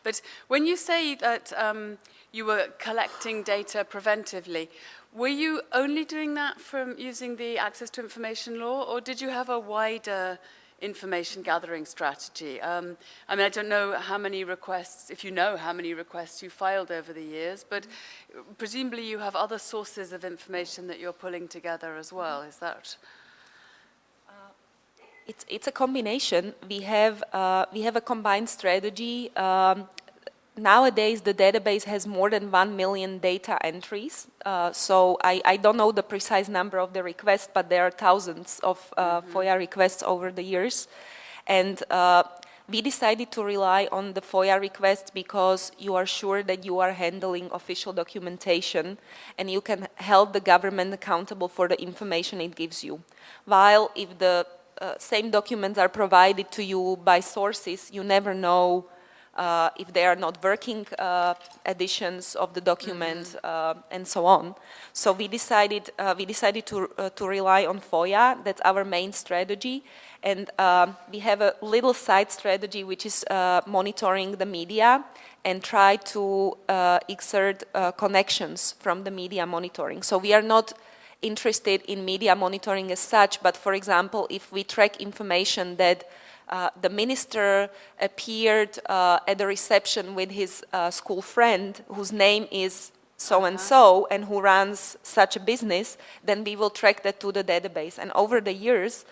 But when you say that you were collecting data preventively, were you only doing that from using the Access to Information Law, or did you have a wider information gathering strategy? I mean, I don't know how many requests, if you know how many requests you filed over the years, but presumably you have other sources of information that you're pulling together as well. Is that? It's a combination. We have a combined strategy. Nowadays, the database has more than 1 million data entries. So I don't know the precise number of the requests, but there are thousands of FOIA requests over the years. And we decided to rely on the FOIA requests because you are sure that you are handling official documentation and you can hold the government accountable for the information it gives you. While if the same documents are provided to you by sources, you never know if they are not working editions of the document and so on. So we decided to rely on FOIA. That's our main strategy. And we have a little side strategy, which is monitoring the media and try to exert connections from the media monitoring. So we are not interested in media monitoring as such, but for example, if we track information that the minister appeared at the reception with his school friend whose name is so-and-so and who runs such a business, then we will track that to the database. And over the years,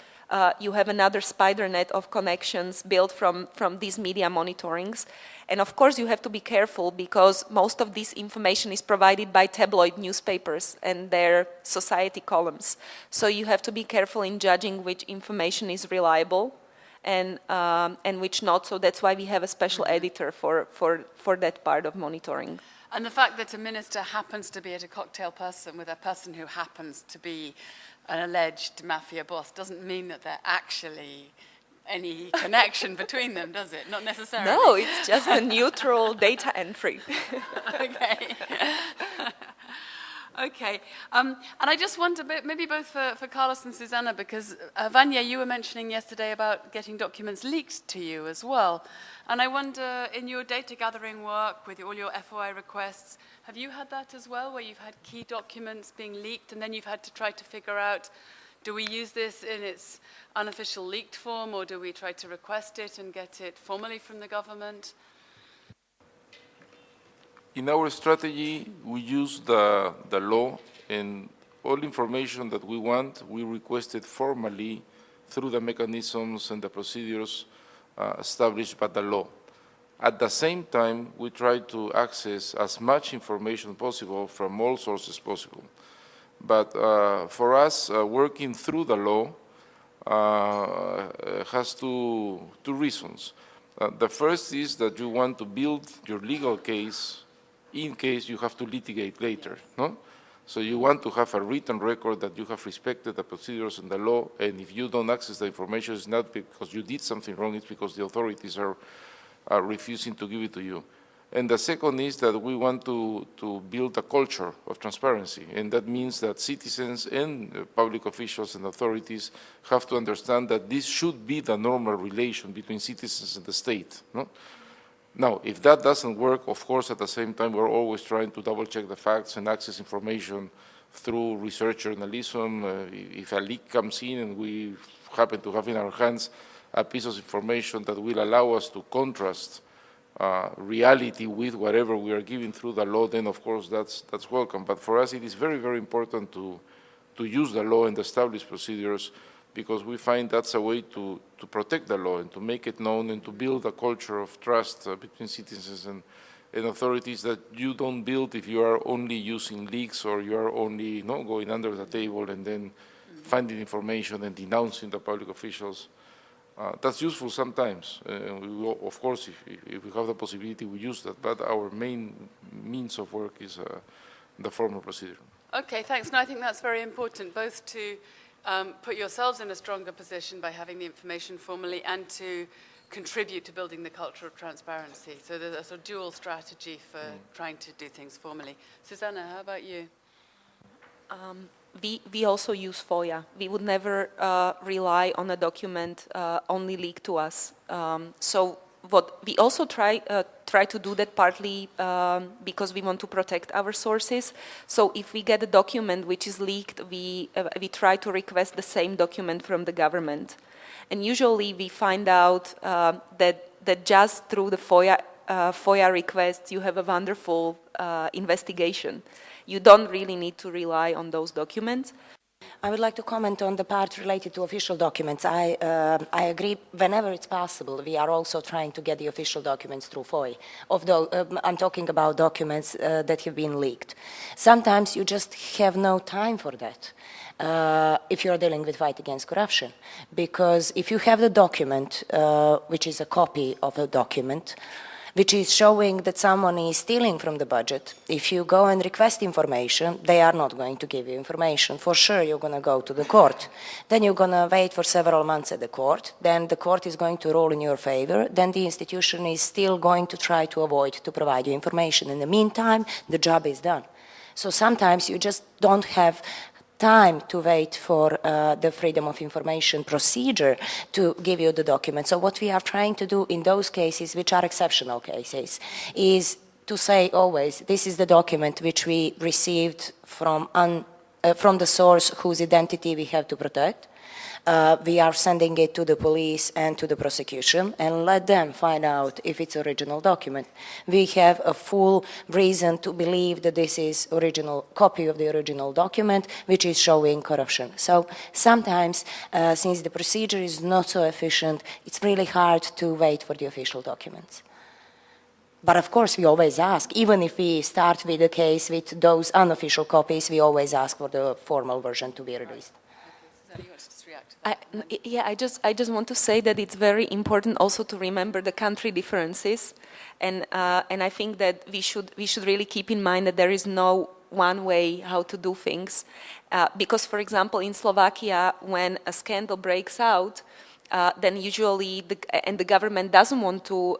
you have another spider net of connections built from these media monitorings. And of course, you have to be careful because most of this information is provided by tabloid newspapers and their society columns. So you have to be careful in judging which information is reliable and which not. So that's why we have a special editor for that part of monitoring. And the fact that a minister happens to be at a cocktail person with a person who happens to be an alleged mafia boss doesn't mean that they're actually any connection between them, does it? Not necessarily. No, it's just a neutral data entry. Okay. Okay. And I just wonder, maybe both for Carlos and Zuzana, because Vanja, you were mentioning yesterday about getting documents leaked to you as well. And I wonder, in your data gathering work with all your FOI requests, have you had that as well, where you've had key documents being leaked and then you've had to try to figure out, do we use this in its unofficial leaked form, or do we try to request it and get it formally from the government? In our strategy, we use the law, and all information that we want, we request it formally through the mechanisms and the procedures established by the law. At the same time, we try to access as much information possible from all sources possible. But for us, working through the law has two reasons. The first is that you want to build your legal case in case you have to litigate later, no? So you want to have a written record that you have respected the procedures and the law, and if you don't access the information, it's not because you did something wrong, it's because the authorities are refusing to give it to you. And the second is that we want to build a culture of transparency, and that means that citizens and public officials and authorities have to understand that this should be the normal relation between citizens and the state, no? Now, if that doesn't work, of course, at the same time, we're always trying to double-check the facts and access information through research journalism. If a leak comes in and we happen to have in our hands a piece of information that will allow us to contrast reality with whatever we are giving through the law, then of course that's welcome. But for us, it is very, very important to use the law and establish procedures, because we find that's a way to protect the law and to make it known and to build a culture of trust between citizens and authorities that you don't build if you are only using leaks or you are only going under the table and then finding information and denouncing the public officials. That's useful sometimes. Of course, if we have the possibility, we use that, but our main means of work is the formal procedure. Okay, thanks. No, I think that's very important, both to put yourselves in a stronger position by having the information formally and to contribute to building the culture of transparency. So there's a sort of dual strategy for trying to do things formally. Zuzana, how about you? We also use FOIA. We would never rely on a document only leaked to us. So what we also try to do that partly because we want to protect our sources. So if we get a document which is leaked, we try to request the same document from the government. And usually we find out that just through the FOIA request, you have a wonderful investigation. You don't really need to rely on those documents. I would like to comment on the part related to official documents. I agree, whenever it's possible, we are also trying to get the official documents through FOIA. I'm talking about documents that have been leaked. Sometimes you just have no time for that. If you're dealing with fight against corruption. Because if you have the document, which is a copy of a document, which is showing that someone is stealing from the budget, if you go and request information, they are not going to give you information. For sure, you're going to go to the court. Then you're going to wait for several months at the court. Then the court is going to rule in your favor. Then the institution is still going to try to avoid to provide you information. In the meantime, the job is done. So sometimes you just don't have time to wait for the freedom of information procedure to give you the document. So what we are trying to do in those cases, which are exceptional cases, is to say always, this is the document which we received from the source whose identity we have to protect. We are sending it to the police and to the prosecution and let them find out if it's original document. We have a full reason to believe that this is original copy of the original document which is showing corruption. So sometimes, since the procedure is not so efficient, it's really hard to wait for the official documents. But of course, we always ask, even if we start with a case with those unofficial copies, we always ask for the formal version to be released. I just want to say that it's very important also to remember the country differences, and I think that we should really keep in mind that there is no one way how to do things, because for example in Slovakia when a scandal breaks out, then usually the government doesn't want to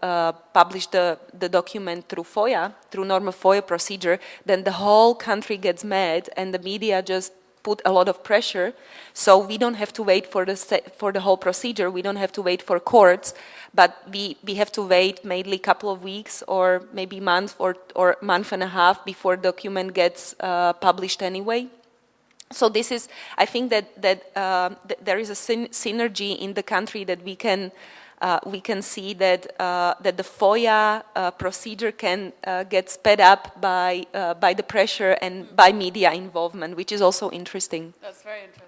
publish the document through FOIA, through normal FOIA procedure, then the whole country gets mad and the media just put a lot of pressure, so we don't have to wait for the whole procedure. We don't have to wait for courts, but we have to wait maybe a couple of weeks or maybe month or month and a half before document gets published anyway. So this is, I think that there is a synergy in the country that we can see that the FOIA procedure can get sped up by the pressure and by media involvement, which is also interesting. That's very interesting.